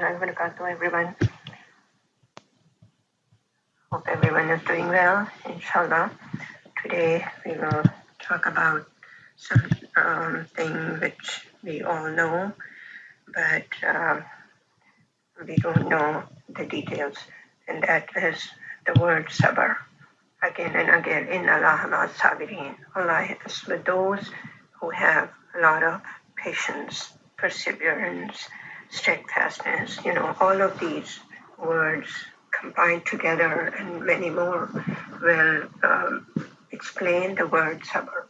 warahmatullahi wabarakatuh, everyone. Hope everyone is doing well, inshallah. Today we will talk about something which we all know, but we don't know the details, and that is the word Sabr. Again and again, in Allah ma'as sabirin. Allah is with those who have a lot of patience, perseverance, steadfastness. All of these words combined together and many more will explain the word Sabr.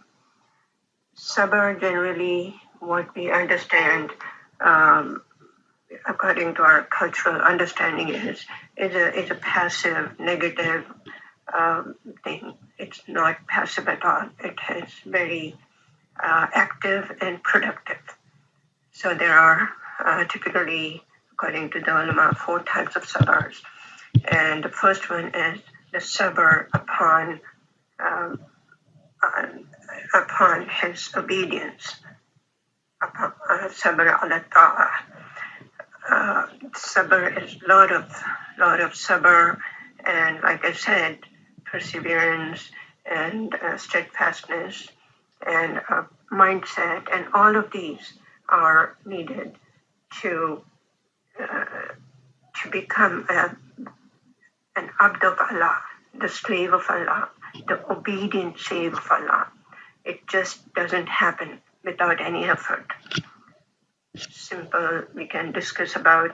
Sabr, generally, what we understand, according to our cultural understanding, is a passive, negative thing. It's not passive at all. It is very active and productive. So there are typically, according to the ulama, 4 types of sabrs. And the first one is the sabr upon his obedience, sabr ala ta'ah. Sabr is a lot of sabr, and like I said, perseverance and steadfastness and mindset, and all of these are needed to become an abd of Allah, the slave of Allah, the obedient slave of Allah. It just doesn't happen without any effort. Simple, we can discuss about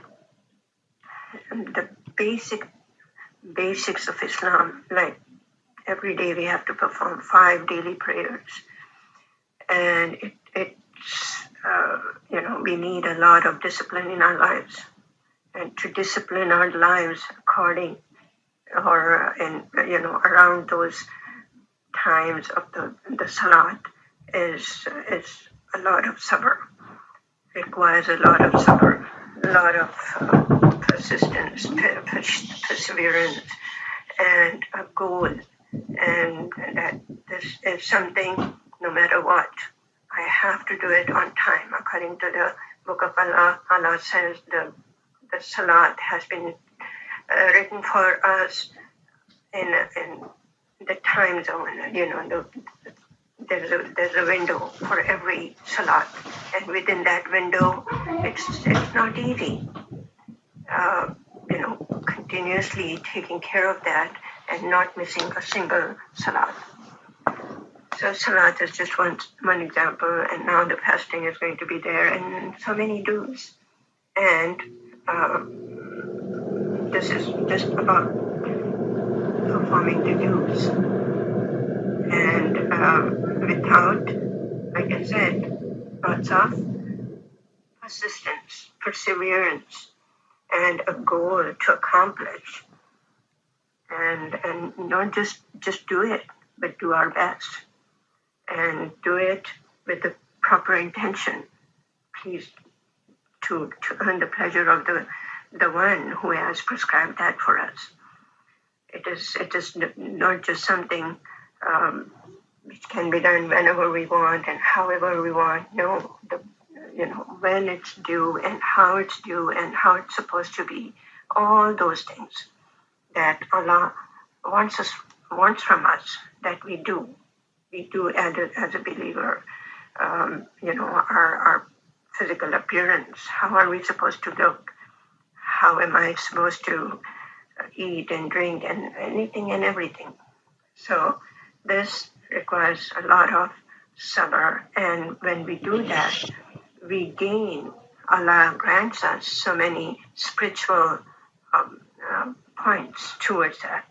the basics of Islam, like every day we have to perform 5 daily prayers, and we need a lot of discipline in our lives, and to discipline our lives according or around those times of the salat is a lot of sabr. Requires a lot of sabr, a lot of persistence, perseverance, and a goal. And that this is something, no matter what, I have to do it on time. According to the book of Allah, Allah says the salat has been written for us in the time zone. There's a window for every salat, and within that window, it's not easy. Continuously taking care of that and not missing a single salat. So salat is just one example, and now the fasting is going to be there, and so many do's. And this is just about performing the do's. And without, like I said, lots of persistence, perseverance, and a goal to accomplish. And not just do it, but do our best. And do it with the proper intention, please, to earn the pleasure of the one who has prescribed that for us. It is not just something which can be done whenever we want and however we want. No, when it's due and how it's supposed to be. All those things that Allah wants from us, that we do. We do as a believer. Our physical appearance. How are we supposed to look? How am I supposed to eat and drink and anything and everything? So this requires a lot of sabr, and when we do that, we gain. Allah grants us so many spiritual points towards that,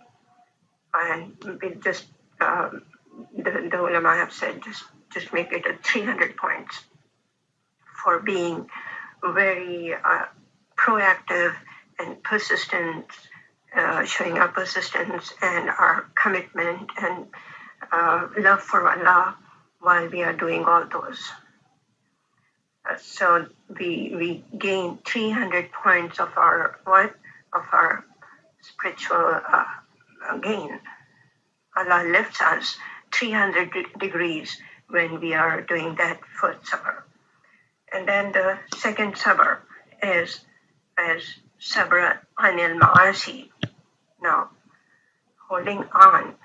and we just the ulama have said just make it a 300 points for being very proactive and persistent, showing our persistence and our commitment and love for Allah while we are doing all those. So we gain 300 points of our spiritual gain. Allah lifts us 300 degrees when we are doing that first sabr. And then the second sabr is as Sabr anil ma'asi. Now, holding on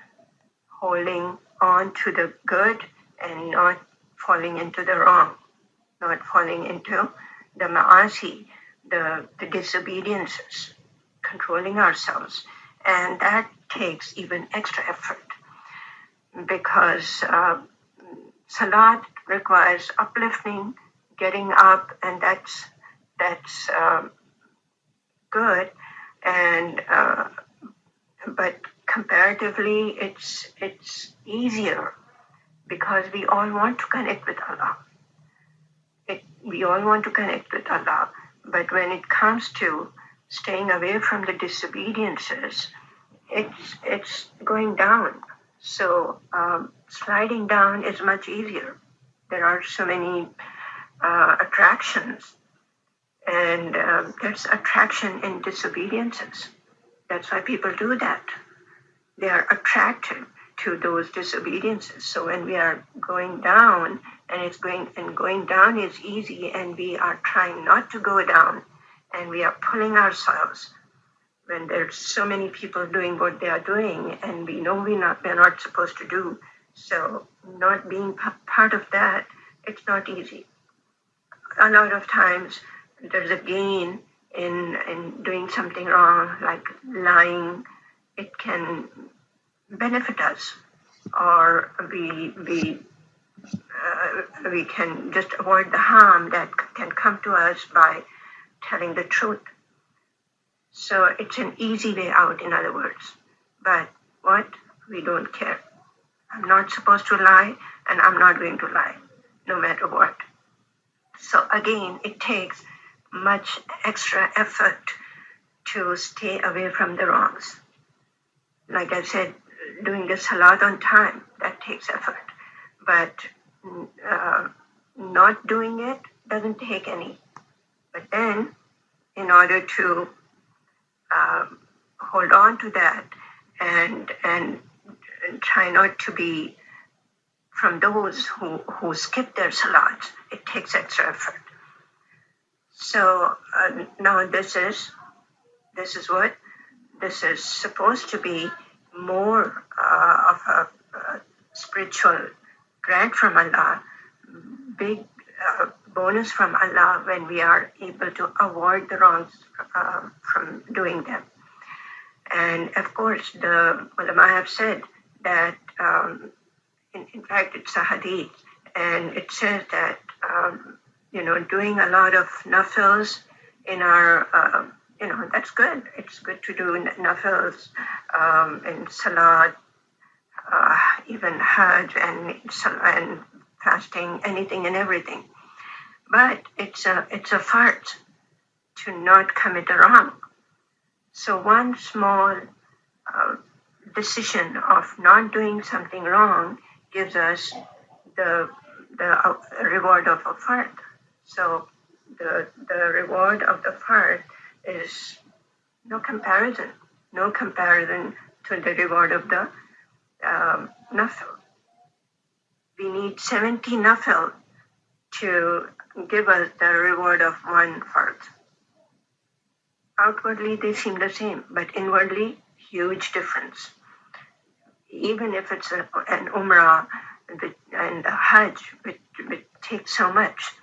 to the good and not falling into the wrong, not falling into the ma'asi, the disobediences, controlling ourselves. And that takes even extra effort because salat requires uplifting, getting up, and that's good. And but comparatively, it's easier because we all want to connect with Allah. We all want to connect with Allah, but when it comes to staying away from the disobediences, it's going down. So sliding down is much easier. There are so many attractions, and there's attraction in disobediences. That's why people do that. They are attracted to those disobediences. So when we are going down, going down is easy, and we are trying not to go down, and we are pulling ourselves when there's so many people doing what they are doing, and we know we're not supposed to do. So not being part of that, it's not easy. A lot of times there's a gain in doing something wrong, like lying. It can benefit us, or we can just avoid the harm that can come to us by telling the truth. So it's an easy way out, in other words. But what? We don't care. I'm not supposed to lie, and I'm not going to lie, no matter what. So again, it takes much extra effort to stay away from the wrongs. Like I said, doing the salat on time, that takes effort. But not doing it doesn't take any. But then, in order to hold on to that and try not to be from those who skip their salats, it takes extra effort. So now this is what? This is supposed to be more of a spiritual grant from Allah, big bonus from Allah when we are able to avoid the wrongs from doing them. And of course, the ulama have said that, in fact, it's a hadith, and it says that, doing a lot of nafils in our, that's good. It's good to do nafils in salat, even hajj and fasting, anything and everything. But it's a fard to not commit a wrong. So one small decision of not doing something wrong gives us the reward of a fard. So the reward of the fard is no comparison to the reward of the nafil. We need 70 nafil to give us the reward of one fard. Outwardly, they seem the same, but inwardly, huge difference. Even if it's an umrah and a hajj, which takes so much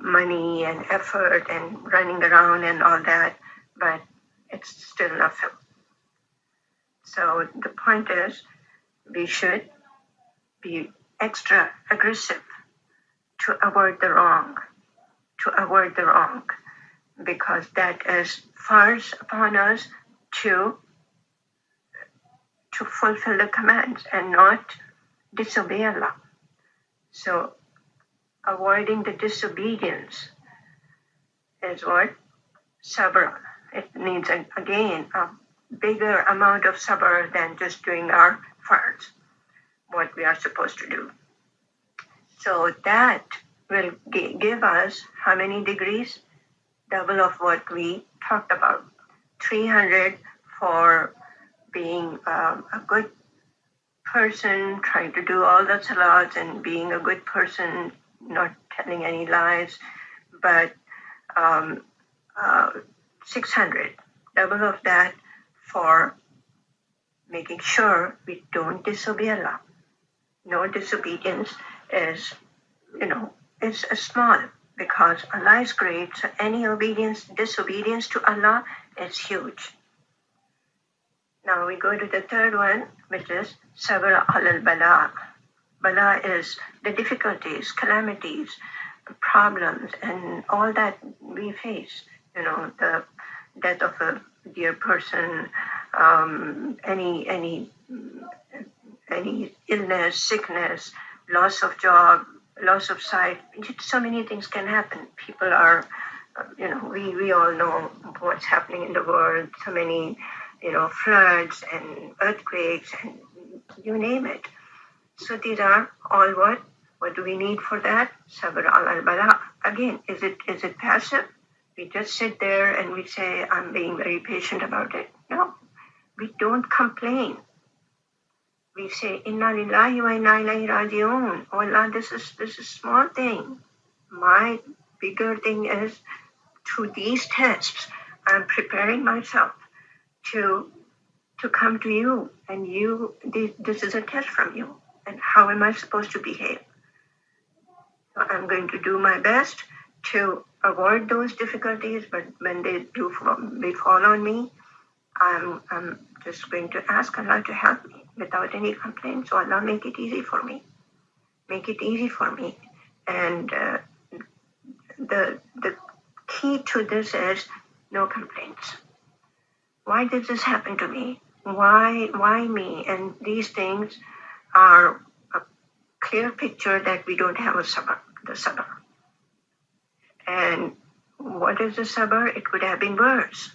money and effort and running around and all that, but it's still nafil. So the point is, we should be extra aggressive to avoid the wrong, because that is farz upon us to fulfill the commands and not disobey Allah. So avoiding the disobedience is what? Sabr. It needs, again, a bigger amount of sabr than just doing our farz, what we are supposed to do. So that will give us how many degrees? Double of what we talked about. 300 for being a good person, trying to do all the salats and being a good person, not telling any lies. But 600, double of that for making sure we don't disobey Allah. No disobedience is, it's small because Allah is great. So any disobedience to Allah is huge. Now we go to the third one, which is Sabr al-Bala. Bala is the difficulties, calamities, problems, and all that we face. The death of a dear person, any illness, sickness, loss of job, loss of sight. So many things can happen. People are, we all know what's happening in the world. So many, floods and earthquakes and you name it. So these are all what? What do we need for that? Sabr al-Bala. Again, is it passive? We just sit there and we say, I'm being very patient about it. No, we don't complain. We say, Inna lillahi wa inna ilayhi raji'un. Oh Allah, this is small thing. My bigger thing is through these tests, I'm preparing myself to come to you, and this is a test from you. And how am I supposed to behave? So I'm going to do my best to avoid those difficulties, but when they fall on me, I'm just going to ask Allah to help me without any complaints. So Allah, make it easy for me. Make it easy for me. And the key to this is no complaints. Why did this happen to me? Why me? And these things are a clear picture that we don't have the sabr. And what is the sabr? It could have been worse.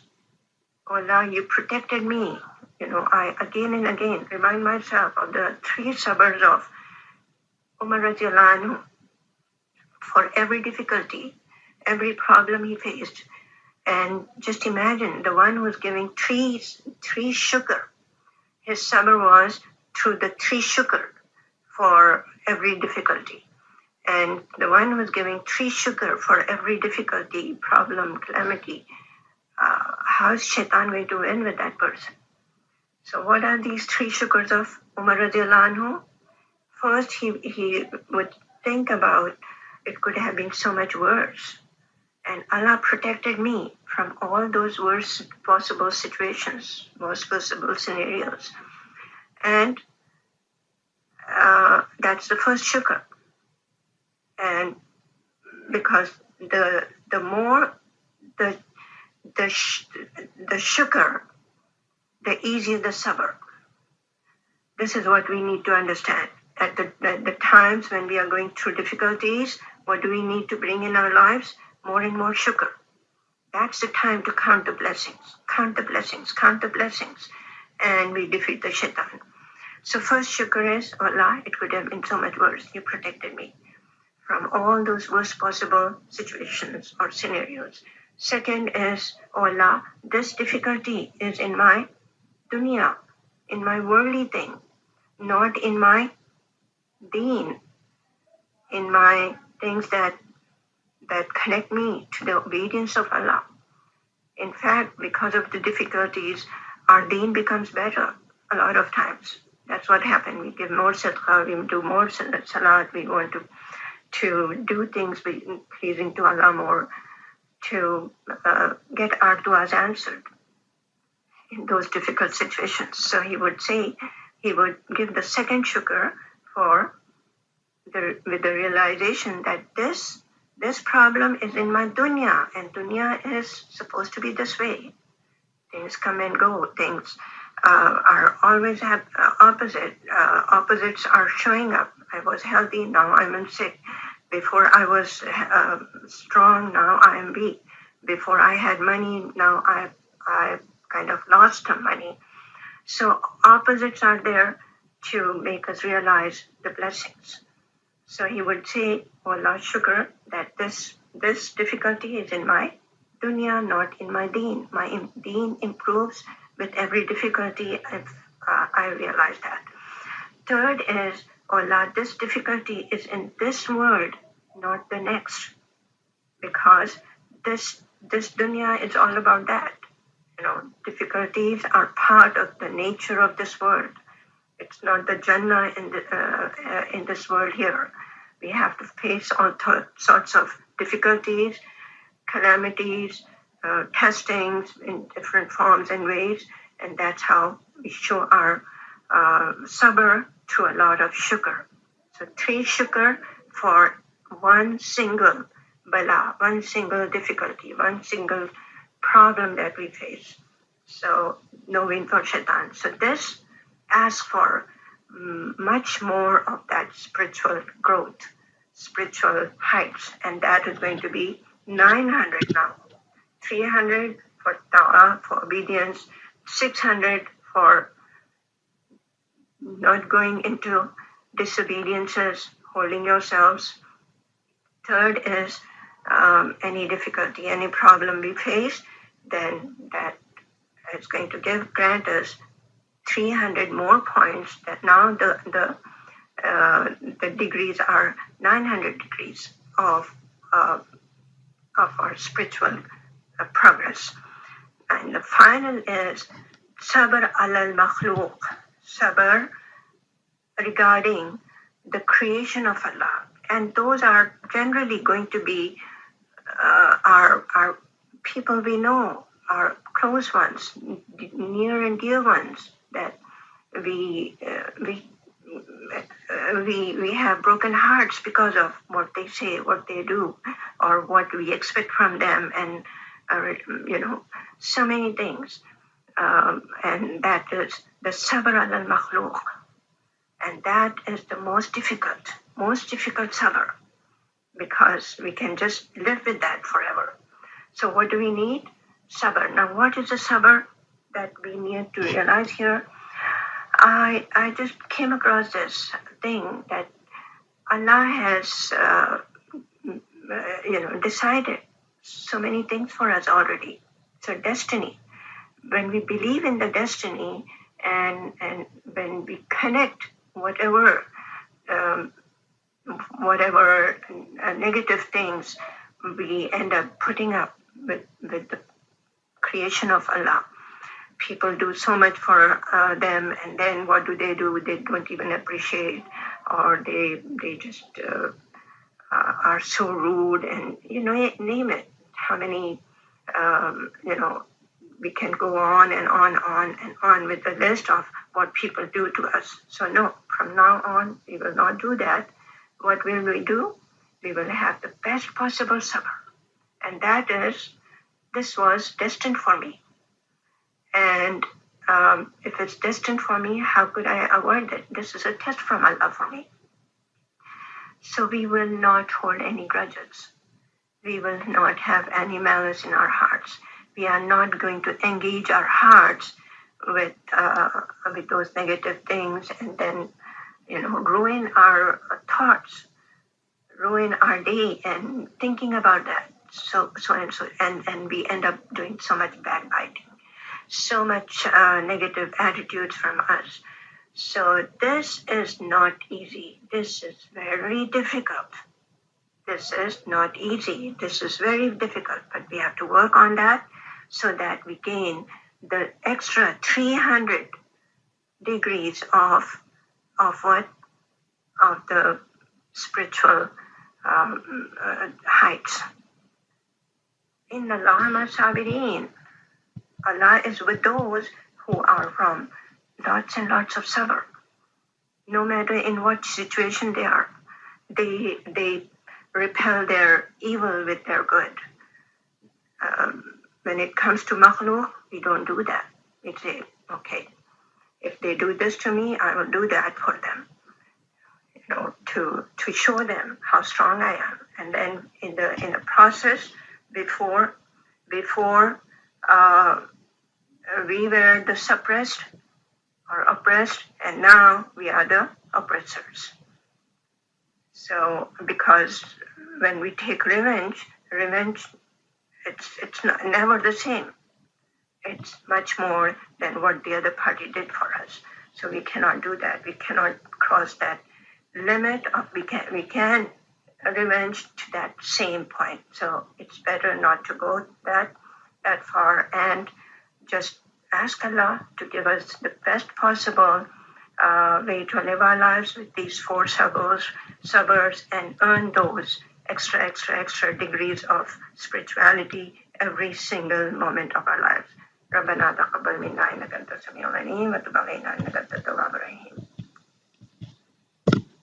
Oh Allah, you protected me. I again and again remind myself of the 3 sabrs of Umar radiallahu anhu. For every difficulty, every problem he faced. And just imagine the one who was giving three shukr. His sabr was through the 3 shukr for every difficulty. And the one who was giving 3 shukr for every difficulty, problem, calamity, how is shaitan going to win with that person? So what are these 3 shukrs of Umar radiallahu anhu? First, he would think about it could have been so much worse. And Allah protected me from all those worst possible situations, worst possible scenarios. And that's the first shukr. And because the more the shukr, the easier the sabr. This is what we need to understand. At the times when we are going through difficulties, what do we need to bring in our lives? More and more shukr. That's the time to count the blessings. Count the blessings. Count the blessings. And we defeat the shaitan. So first shukr is, Allah, it could have been so much worse. You protected me from all those worst possible situations or scenarios. Second is, oh Allah, this difficulty is in my dunya, in my worldly thing, not in my deen, in my things that connect me to the obedience of Allah. In fact, because of the difficulties, our deen becomes better a lot of times. That's what happened. We give more sadaqah, we do more salat, we want to do things pleasing to Allah more, to get our du'as answered in those difficult situations. So he would give the second shukr with the realization that this problem is in my dunya, and dunya is supposed to be this way. Things come and go. Things are always have opposite. Opposites are showing up. I was healthy, now I'm sick. Before I was strong, now I am weak. Before I had money, now I kind of lost some money. So opposites are there to make us realize the blessings. So he would say, oh Allah, shukr, that this difficulty is in my dunya, not in my deen. My deen improves with every difficulty if I realize that. Third is, oh Allah, this difficulty is in this world, not the next. Because this this dunya is all about that. Difficulties are part of the nature of this world. It's not the Jannah in this world here. We have to face all sorts of difficulties, calamities, testings in different forms and ways, and that's how we show our sabr through a lot of shukr. So 3 shukr for one single bala, one single difficulty, one single problem that we face. So no win for shaitan. So this asks for much more of that spiritual growth, spiritual heights, and that is going to be 900 now. 300 for ta'ah, for obedience, 600 for not going into disobediences, holding yourselves. Third is any difficulty, any problem we face, then that is going to grant us 300 more points. That now the degrees are 900 degrees of our spiritual progress. And the final is Sabr al makhluq, sabr regarding the creation of Allah. And those are generally going to be our people we know, our close ones, near and dear ones, that we have broken hearts because of what they say, what they do, or what we expect from them, and so many things. And that is the sabr al makhluq, and that is the most difficult sabr, because we can just live with that forever. So what do we need? Sabr. Now what is the sabr that we need to realize here? I just came across this thing that Allah has decided so many things for us already. So destiny. When we believe in the destiny, and when we connect whatever negative things we end up putting up with the creation of Allah. People do so much for them, and then what do? They don't even appreciate, or they just are so rude, and name it. How many we can go on and on with the list of what people do to us. So no, from now on we will not do that. What will we do? We will have the best possible sabr, and that is, this was destined for me. And if it's destined for me, how could I avoid it? This is a test from Allah for me. So we will not hold any grudges. We will not have any malice in our hearts. We are not going to engage our hearts with those negative things, and then ruin our thoughts, ruin our day, and thinking about that. So and we end up doing so much backbiting, so much negative attitudes from us. So this is not easy. This is very difficult. This is not easy. This is very difficult, but we have to work on that so that we gain the extra 300 degrees of what? Of the spiritual heights. Inna Allaha ma'a sabirin. Allah is with those who are from lots and lots of sabr. No matter in what situation they are, they repel their evil with their good. When it comes to makhluk, we don't do that. We say, okay, if they do this to me, I will do that for them. To show them how strong I am. And then in the process, before we were the suppressed or oppressed, and now we are the oppressors. So because when we take revenge, it's never the same. It's much more than what the other party did for us. So we cannot do that. We cannot cross that limit of we can revenge to that same point. So it's better not to go that far, and just ask Allah to give us the best possible way to live our lives with these four sabrs, and earn those extra degrees of spirituality every single moment of our lives. ربنا تقبل منا إنك أنت السميع العليم وتب علينا إنك أنت التواب الرحيم.